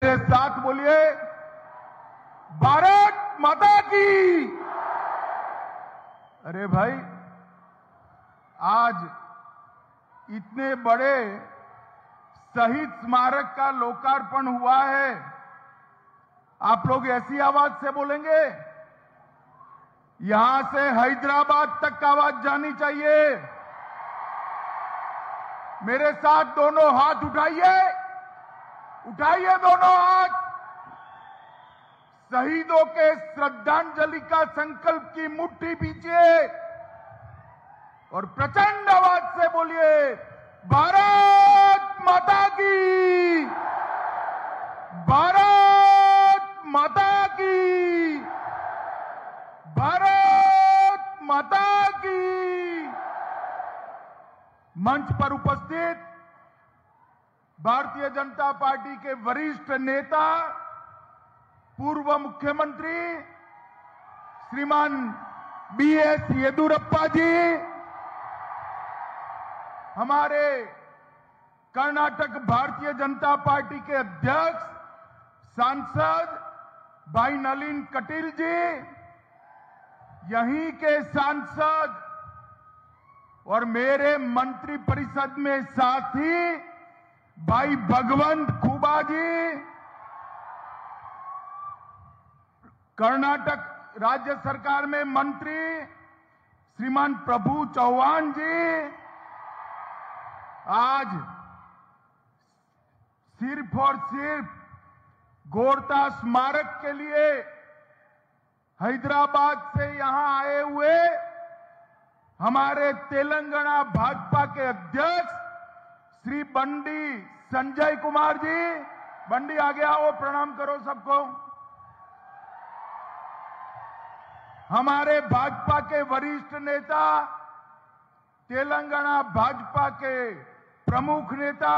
मेरे साथ बोलिए, भारत माता की। अरे भाई, आज इतने बड़े शहीद स्मारक का लोकार्पण हुआ है, आप लोग ऐसी आवाज से बोलेंगे? यहां से हैदराबाद तक आवाज जानी चाहिए। मेरे साथ दोनों हाथ उठाइए, उठाइए दोनों हाथ। शहीदों के श्रद्धांजलि का संकल्प की मुट्ठी पीछे और प्रचंड आवाज से बोलिए, भारत माता की, भारत माता की, भारत माता की। मंच पर उपस्थित भारतीय जनता पार्टी के वरिष्ठ नेता, पूर्व मुख्यमंत्री श्रीमान बीएस येदियुरप्पा जी, हमारे कर्नाटक भारतीय जनता पार्टी के अध्यक्ष सांसद भाई नलिन कटील जी, यहीं के सांसद और मेरे मंत्री परिषद में साथी भाई भगवंत खुबा जी, कर्नाटक राज्य सरकार में मंत्री श्रीमान प्रभु चौहान जी, आज सिर्फ और सिर्फ गोरता स्मारक के लिए हैदराबाद से यहां आए हुए हमारे तेलंगाना भाजपा के अध्यक्ष श्री बंडी संजय कुमार जी, बंडी आगे आओ, प्रणाम करो सबको। हमारे भाजपा के वरिष्ठ नेता, तेलंगाना भाजपा के प्रमुख नेता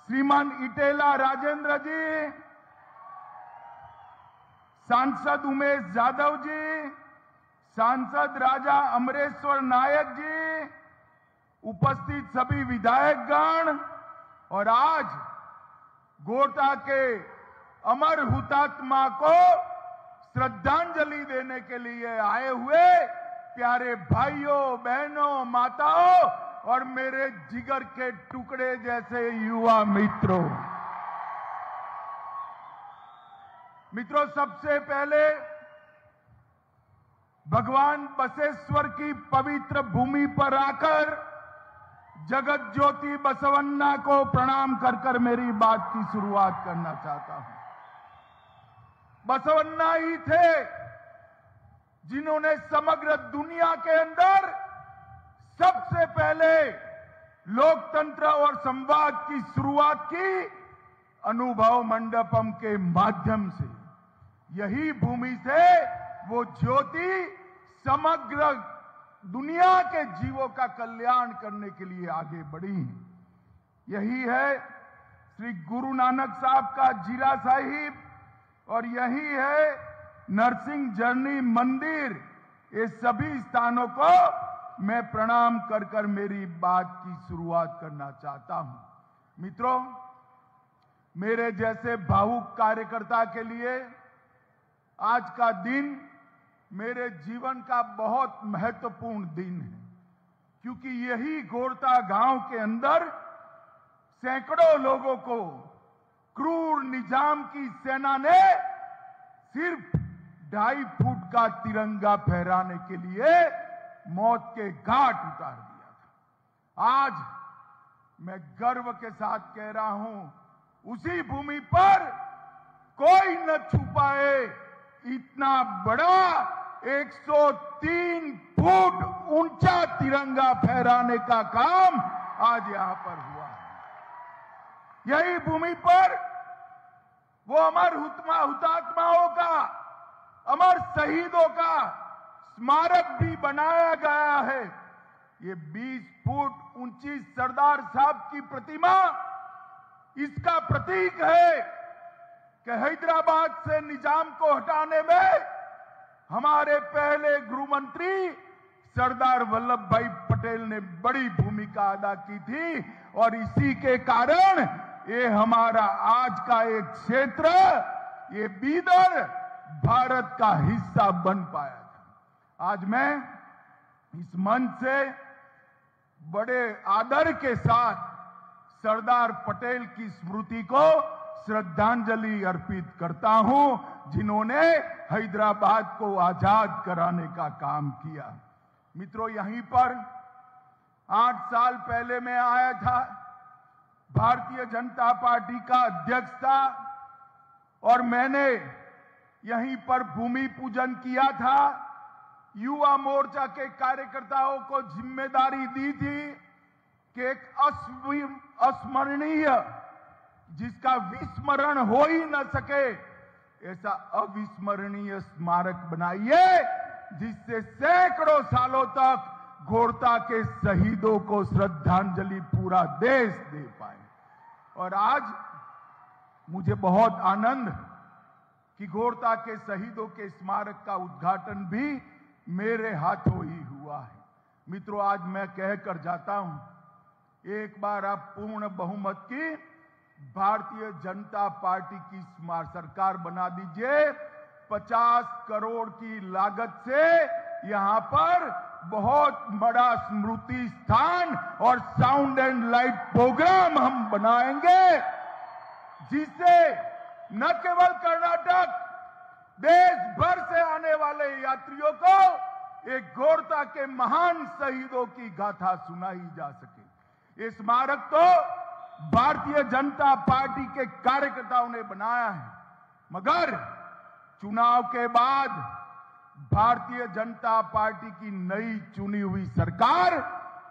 श्रीमान इटेला राजेंद्र जी, सांसद उमेश यादव जी, सांसद राजा अमरेश्वर नायक जी, उपस्थित सभी विधायकगण और आज गोरता के अमर हुतात्मा को श्रद्धांजलि देने के लिए आए हुए प्यारे भाइयों, बहनों, माताओं और मेरे जिगर के टुकड़े जैसे युवा मित्रों, सबसे पहले भगवान बसवेश्वर की पवित्र भूमि पर आकर जगत ज्योति बसवन्ना को प्रणाम कर कर मेरी बात की शुरुआत करना चाहता हूं। बसवन्ना ही थे जिन्होंने समग्र दुनिया के अंदर सबसे पहले लोकतंत्र और संवाद की शुरुआत की, अनुभव मंडपम के माध्यम से। यही भूमि से वो ज्योति समग्र दुनिया के जीवों का कल्याण करने के लिए आगे बढ़ी। यही है श्री गुरु नानक साहब का जीरा साहिब और यही है नरसिंह जर्नी मंदिर। ये सभी स्थानों को मैं प्रणाम कर कर मेरी बात की शुरुआत करना चाहता हूं। मित्रों, मेरे जैसे भावुक कार्यकर्ता के लिए आज का दिन मेरे जीवन का बहुत महत्वपूर्ण दिन है, क्योंकि यही गोरता गांव के अंदर सैकड़ों लोगों को क्रूर निजाम की सेना ने सिर्फ 2.5 फुट का तिरंगा फहराने के लिए मौत के घाट उतार दिया था। आज मैं गर्व के साथ कह रहा हूं, उसी भूमि पर कोई न छू पाए इतना बड़ा 103 फुट ऊंचा तिरंगा फहराने का काम आज यहां पर हुआ है। यही भूमि पर वो अमर हुतात्माओं का, अमर शहीदों का स्मारक भी बनाया गया है। ये 20 फुट ऊंची सरदार साहब की प्रतिमा इसका प्रतीक है कि हैदराबाद से निजाम को हटाने में हमारे पहले गृह मंत्री सरदार वल्लभ भाई पटेल ने बड़ी भूमिका अदा की थी और इसी के कारण ये हमारा आज का एक क्षेत्र, ये बीदर भारत का हिस्सा बन पाया था। आज मैं इस मंच से बड़े आदर के साथ सरदार पटेल की स्मृति को श्रद्धांजलि अर्पित करता हूं, जिन्होंने हैदराबाद को आजाद कराने का काम किया। मित्रों, यहीं पर 8 साल पहले मैं आया था, भारतीय जनता पार्टी का अध्यक्ष था और मैंने यहीं पर भूमि पूजन किया था। युवा मोर्चा के कार्यकर्ताओं को जिम्मेदारी दी थी कि एक अस्मरणीय, जिसका विस्मरण हो ही न सके, ऐसा अविस्मरणीय स्मारक बनाइए जिससे सैकड़ों सालों तक घोरता के शहीदों को श्रद्धांजलि पूरा देश दे पाए। और आज मुझे बहुत आनंद कि घोरता के शहीदों के स्मारक का उद्घाटन भी मेरे हाथों ही हुआ है। मित्रों, आज मैं कहकर जाता हूं, एक बार आप पूर्ण बहुमत की भारतीय जनता पार्टी की सरकार बना दीजिए। 50 करोड़ की लागत से यहां पर बहुत बड़ा स्मृति स्थान और साउंड एंड लाइट प्रोग्राम हम बनाएंगे, जिससे न केवल कर्नाटक, देश भर से आने वाले यात्रियों को एक घोरता के महान शहीदों की गाथा सुनाई जा सके। ये स्मारक तो भारतीय जनता पार्टी के कार्यकर्ताओं ने बनाया है, मगर चुनाव के बाद भारतीय जनता पार्टी की नई चुनी हुई सरकार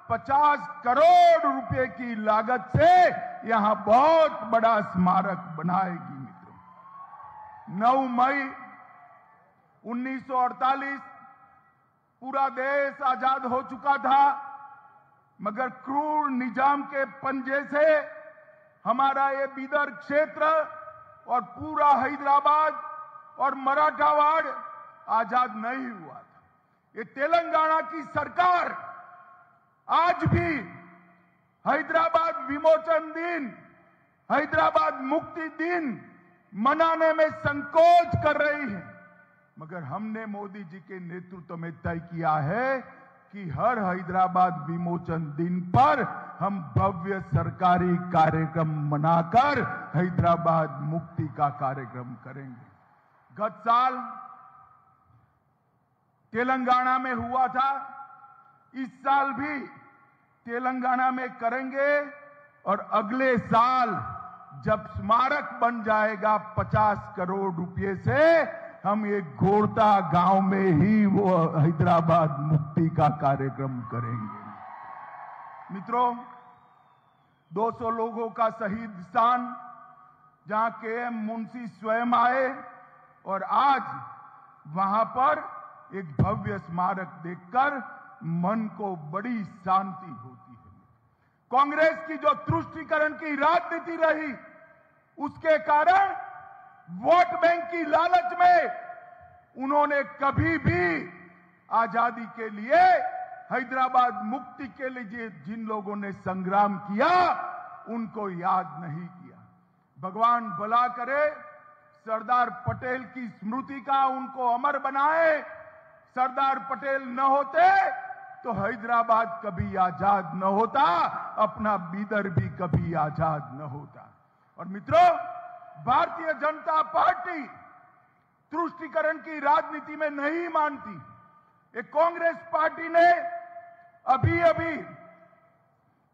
50 करोड़ रुपए की लागत से यहां बहुत बड़ा स्मारक बनाएगी। मित्रों, 9 मई 1948 पूरा देश आजाद हो चुका था, मगर क्रूर निजाम के पंजे से हमारा ये बीदर क्षेत्र और पूरा हैदराबाद और मराठावाड़ आजाद नहीं हुआ था। ये तेलंगाना की सरकार आज भी हैदराबाद विमोचन दिन, हैदराबाद मुक्ति दिन मनाने में संकोच कर रही है, मगर हमने मोदी जी के नेतृत्व में तय किया है कि हर हैदराबाद विमोचन दिन पर हम भव्य सरकारी कार्यक्रम मनाकर हैदराबाद मुक्ति का कार्यक्रम करेंगे। गत साल तेलंगाना में हुआ था, इस साल भी तेलंगाना में करेंगे और अगले साल जब स्मारक बन जाएगा 50 करोड़ रुपए से, हम एक घोरता गांव में ही वो हैदराबाद मुक्ति का कार्यक्रम करेंगे। मित्रों, 200 लोगों का शहीद स्थान, जहां के मुंशी स्वयं आए और आज वहां पर एक भव्य स्मारक देखकर मन को बड़ी शांति होती है। कांग्रेस की जो तुष्टीकरण की राजनीति रही, उसके कारण वोट बैंक की लालच में उन्होंने कभी भी आजादी के लिए, हैदराबाद मुक्ति के लिए जिन लोगों ने संग्राम किया, उनको याद नहीं किया। भगवान भला करे, सरदार पटेल की स्मृति का उनको अमर बनाए। सरदार पटेल न होते तो हैदराबाद कभी आजाद न होता, अपना बीदर भी कभी आजाद न होता। और मित्रों, भारतीय जनता पार्टी तुष्टीकरण की राजनीति में नहीं मानती। एक कांग्रेस पार्टी ने अभी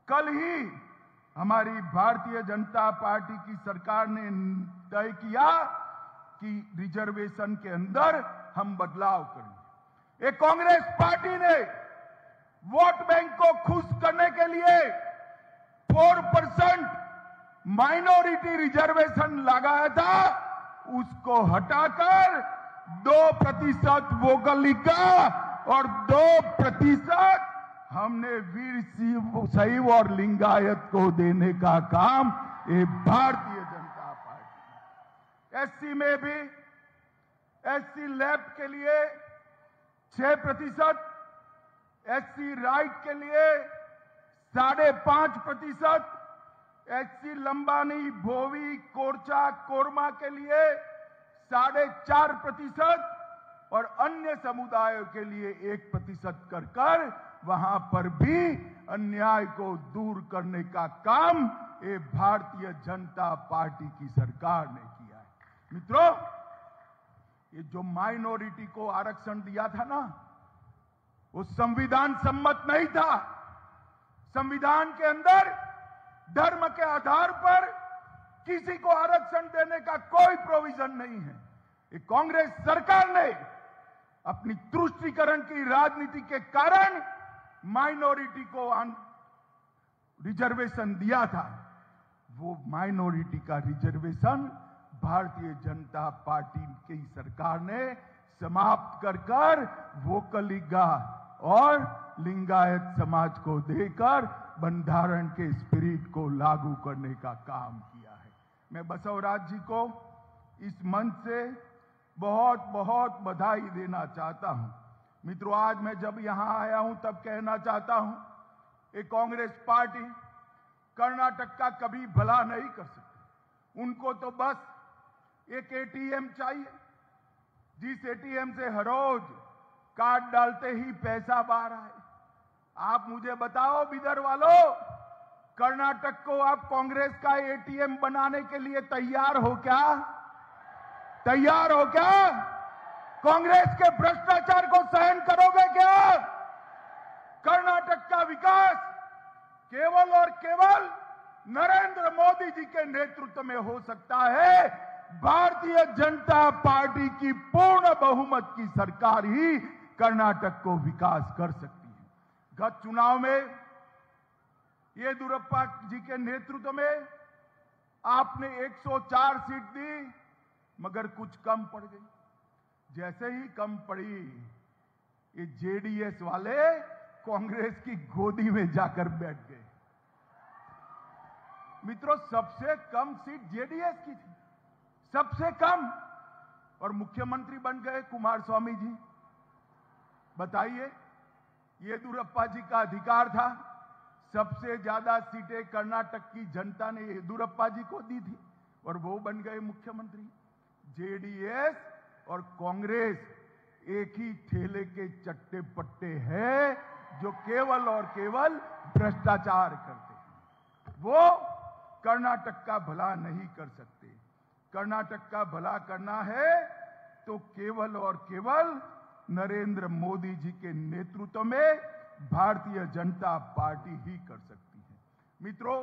कल ही हमारी भारतीय जनता पार्टी की सरकार ने तय किया कि रिजर्वेशन के अंदर हम बदलाव करेंगे। एक कांग्रेस पार्टी ने वोट बैंक को खुश करने के लिए 4% माइनॉरिटी रिजर्वेशन लगाया था, उसको हटाकर 2% वोकलिका का और 2% हमने वीर शैव और लिंगायत को देने का काम ये भारतीय जनता पार्टी। एससी में भी एससी लैब के लिए 6%, एससी राइट के लिए 5.5%, एचसी लंबानी, भोवी, कोरचा, कोरमा के लिए 4.5% और अन्य समुदायों के लिए 1% कर वहां पर भी अन्याय को दूर करने का काम ये भारतीय जनता पार्टी की सरकार ने किया है। मित्रों, ये जो माइनॉरिटी को आरक्षण दिया था ना, वो संविधान सम्मत नहीं था। संविधान के अंदर धर्म के आधार पर किसी को आरक्षण देने का कोई प्रोविजन नहीं है। ये कांग्रेस सरकार ने अपनी तुष्टीकरण की राजनीति के कारण माइनॉरिटी को रिजर्वेशन दिया था। वो माइनॉरिटी का रिजर्वेशन भारतीय जनता पार्टी की सरकार ने समाप्त कर वोकलिगा और लिंगायत समाज को देकर बंधारण के स्पिरिट को लागू करने का काम किया है। मैं बसवराज जी को इस मंच से बहुत बहुत बधाई देना चाहता हूं। मित्रों, आज मैं जब यहां आया हूं तब कहना चाहता हूं, ये कांग्रेस पार्टी कर्नाटक का कभी भला नहीं कर सकती। उनको तो बस एक एटीएम चाहिए, जिस एटीएम से हर रोज कार्ड डालते ही पैसा बाहर आए। आप मुझे बताओ बिदर वालों, कर्नाटक को आप कांग्रेस का एटीएम बनाने के लिए तैयार हो क्या? तैयार हो क्या? कांग्रेस के भ्रष्टाचार को सहन करोगे क्या? कर्नाटक का विकास केवल और केवल नरेंद्र मोदी जी के नेतृत्व में हो सकता है। भारतीय जनता पार्टी की पूर्ण बहुमत की सरकार ही कर्नाटक को विकास कर सकती है। गत चुनाव में येदियुरप्पा जी के नेतृत्व में आपने 104 सीट दी, मगर कुछ कम पड़ गई। जैसे ही कम पड़ी, ये जेडीएस वाले कांग्रेस की गोदी में जाकर बैठ गए। मित्रों, सबसे कम सीट जेडीएस की थी, सबसे कम, और मुख्यमंत्री बन गए कुमारस्वामी जी। बताइए, येदियुरप्पा जी का अधिकार था। सबसे ज्यादा सीटें कर्नाटक की जनता ने येदियुरप्पा जी को दी थी और वो बन गए मुख्यमंत्री। जेडीएस और कांग्रेस एक ही ठेले के चट्टे पट्टे हैं, जो केवल और केवल भ्रष्टाचार करते हैं। वो कर्नाटक का भला नहीं कर सकते। कर्नाटक का भला करना है तो केवल और केवल नरेंद्र मोदी जी के नेतृत्व में भारतीय जनता पार्टी ही कर सकती है। मित्रों,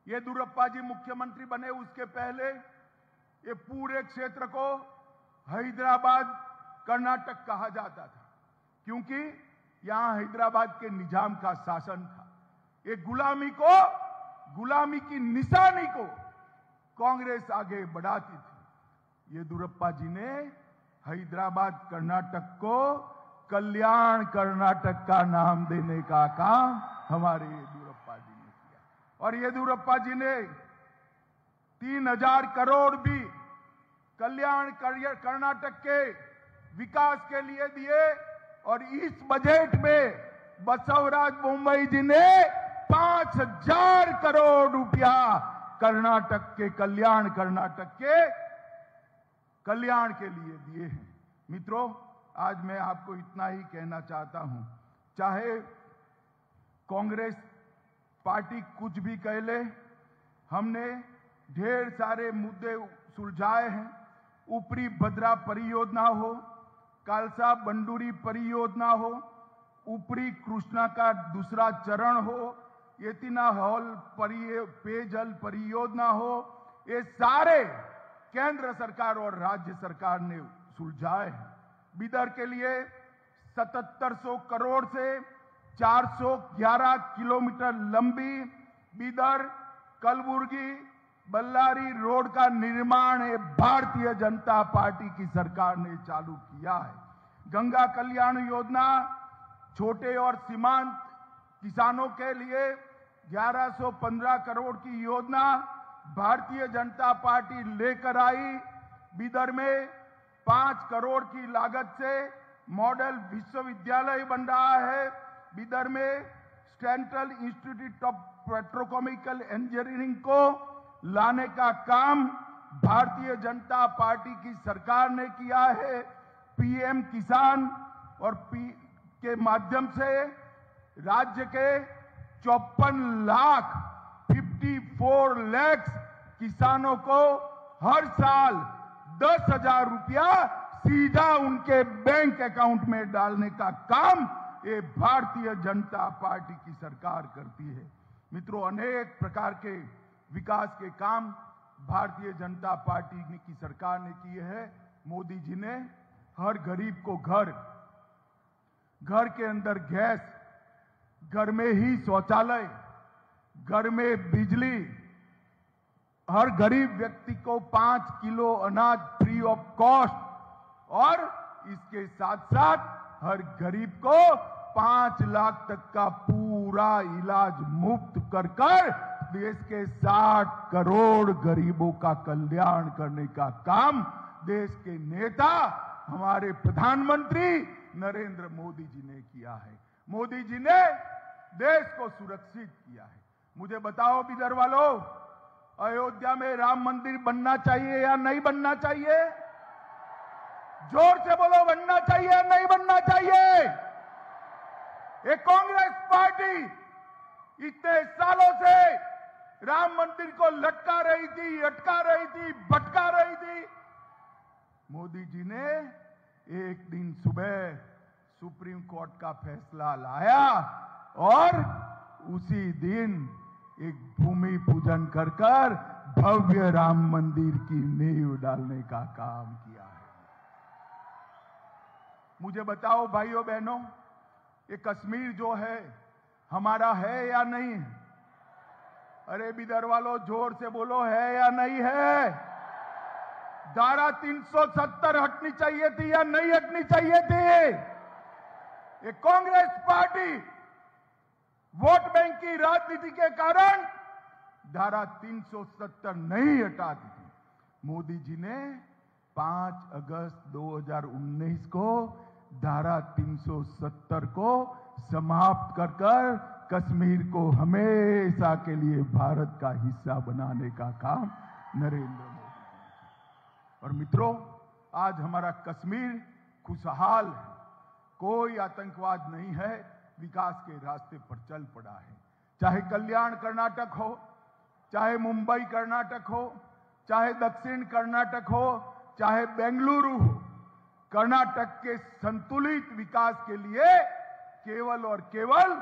येदियुरप्पा जी मुख्यमंत्री बने उसके पहले ये पूरे क्षेत्र को हैदराबाद कर्नाटक कहा जाता था, क्योंकि यहां हैदराबाद के निजाम का शासन था। ये गुलामी की निशानी को कांग्रेस आगे बढ़ाती थी। येदियुरप्पा जी ने हैदराबाद कर्नाटक को कल्याण कर्नाटक का नाम देने का काम हमारे येदियुरप्पा जी ने किया। और येदियुरप्पा जी ने 3000 करोड़ भी कल्याण कर्नाटक के विकास के लिए दिए। और इस बजट में बसवराज बोम्मई जी ने 5000 करोड़ रुपया कर्नाटक के कल्याण के लिए दिए हैं। मित्रों, आज मैं आपको इतना ही कहना चाहता हूं, चाहे कांग्रेस पार्टी कुछ भी कह ले, हमने ढेर सारे मुद्दे सुलझाए हैं। ऊपरी भद्रा परियोजना हो, कालसा बंडूरी परियोजना हो, ऊपरी कृष्णा का दूसरा चरण हो, येतिना हॉल पेयजल परियोजना हो, ये सारे केंद्र सरकार और राज्य सरकार ने सुलझाए हैं। बिदर के लिए 7700 करोड़ से 411 किलोमीटर लंबी बिदर कलबुर्गी बल्लारी रोड का निर्माण भारतीय जनता पार्टी की सरकार ने चालू किया है। गंगा कल्याण योजना छोटे और सीमांत किसानों के लिए 1115 करोड़ की योजना भारतीय जनता पार्टी लेकर आई। बिदर में 5 करोड़ की लागत से मॉडल विश्वविद्यालय बन रहा है। बिदर में central institute of petrochemical engineering को लाने का काम भारतीय जनता पार्टी की सरकार ने किया है। पीएम किसान और के माध्यम से राज्य के 54 लाख किसानों को हर साल 10,000 रुपया सीधा उनके बैंक अकाउंट में डालने का काम ये भारतीय जनता पार्टी की सरकार करती है। मित्रों, अनेक प्रकार के विकास के काम भारतीय जनता पार्टी की सरकार ने किए हैं। मोदी जी ने हर गरीब को घर के अंदर गैस, घर में ही शौचालय, घर में बिजली, हर गरीब व्यक्ति को 5 किलो अनाज फ्री ऑफ कॉस्ट और इसके साथ साथ हर गरीब को 5 लाख तक का पूरा इलाज मुफ्त कर देश के 60 करोड़ गरीबों का कल्याण करने का काम देश के नेता हमारे प्रधानमंत्री नरेंद्र मोदी जी ने किया है। मोदी जी ने देश को सुरक्षित किया है। मुझे बताओ बिदर वालों, अयोध्या में राम मंदिर बनना चाहिए या नहीं बनना चाहिए? जोर से बोलो, बनना चाहिए या नहीं बनना चाहिए? ये कांग्रेस पार्टी इतने सालों से राम मंदिर को लटका रही थी, अटका रही थी, भटका रही थी। मोदी जी ने एक दिन सुबह सुप्रीम कोर्ट का फैसला लाया और उसी दिन एक भूमि पूजन कर भव्य राम मंदिर की नींव डालने का काम किया है। मुझे बताओ भाइयों बहनों, ये कश्मीर जो है हमारा है या नहीं है? अरे बिदर वालों, जोर से बोलो, है या नहीं है? धारा 370 हटनी चाहिए थी या नहीं हटनी चाहिए थी? ये कांग्रेस पार्टी वोट बैंक की राजनीति के कारण धारा 370 नहीं हटाती थी। मोदी जी ने 5 अगस्त 2019 को धारा 370 को समाप्त कर कश्मीर को हमेशा के लिए भारत का हिस्सा बनाने का काम नरेंद्र मोदी जी ने। और मित्रों, आज हमारा कश्मीर खुशहाल है, कोई आतंकवाद नहीं है, विकास के रास्ते पर चल पड़ा है। चाहे कल्याण कर्नाटक हो, चाहे मुंबई कर्नाटक हो, चाहे दक्षिण कर्नाटक हो, चाहे बेंगलुरु हो, कर्नाटक के संतुलित विकास के लिए केवल और केवल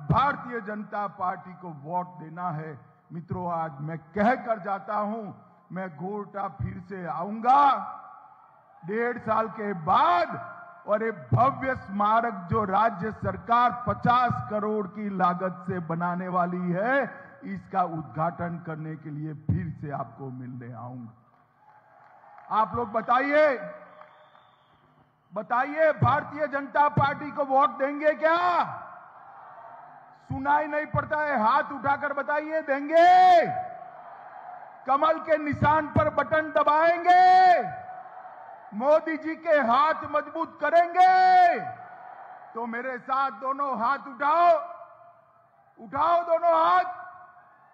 भारतीय जनता पार्टी को वोट देना है। मित्रों, आज मैं कह कर जाता हूं, मैं घोरटा फिर से आऊंगा 1.5 साल के बाद, और ये भव्य स्मारक जो राज्य सरकार 50 करोड़ की लागत से बनाने वाली है, इसका उद्घाटन करने के लिए फिर से आपको मिलने आऊंगा। आप लोग बताइए, भारतीय जनता पार्टी को वोट देंगे क्या? सुनाई नहीं पड़ता है, हाथ उठाकर बताइए, देंगे? कमल के निशान पर बटन दबाएंगे? मोदी जी के हाथ मजबूत करेंगे? तो मेरे साथ दोनों हाथ उठाओ दोनों हाथ,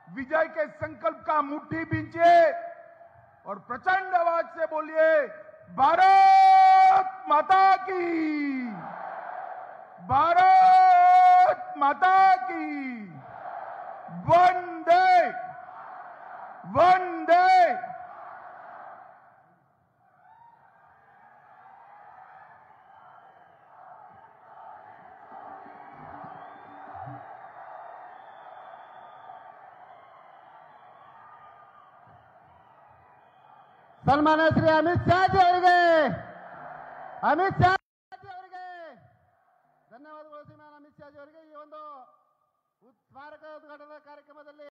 विजय के संकल्प का मुट्ठी बींचिए और प्रचंड आवाज से बोलिए, भारत माता की, भारत माता की, वंदे वंदे। ಸನ್ಮಾನ್ಯ ಶ್ರೀ ಅಮಿತ್ ಶಾ ಜಿ ಅವರಿಗೆ ಧನ್ಯವಾದಗಳು. ಶ್ರೀಮಾನ್ ಅಮಿತ್ ಶಾ ಜಿ ಅವರಿಗೆ ಈ ಒಂದು ಸ್ಮಾರಕ ಉದ್ಘಾಟನಾ ಕಾರ್ಯಕ್ರಮದಲ್ಲಿ